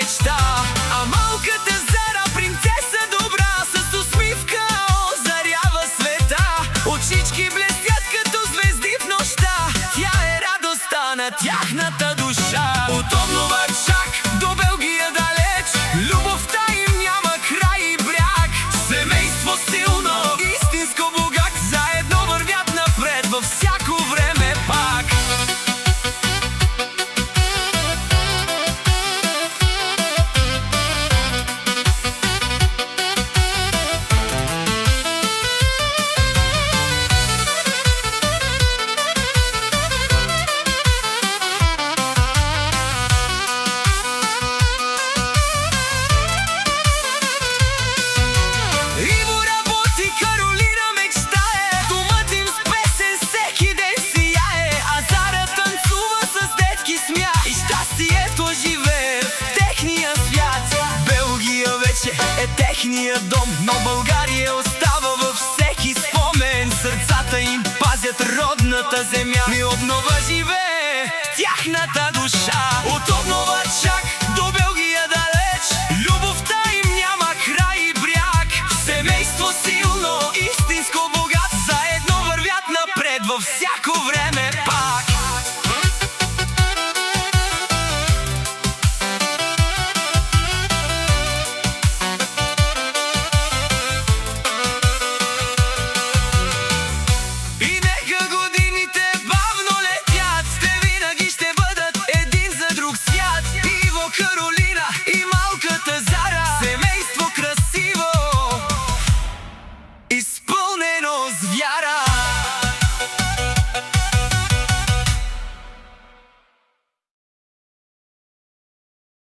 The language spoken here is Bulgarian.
мечта. А малката Зара, принцеса добра, с усмивка озарява света. Очички блестят като звезди в нощта, тя е радостта на тяхната душа. От Обновачак до Белгия далеч, любовта им няма край и бряг. Семейство силно, истинско богат, заедно вървят напред във всяко време пак. Е техния дом, но България остава във всеки спомен. Сърцата им пазят родната земя и обнова живее тяхната душа. От Обновачак до Белгия далеч, любовта им няма край и бряг. Семейство силно, истинско богат, заедно вървят напред във всяко време.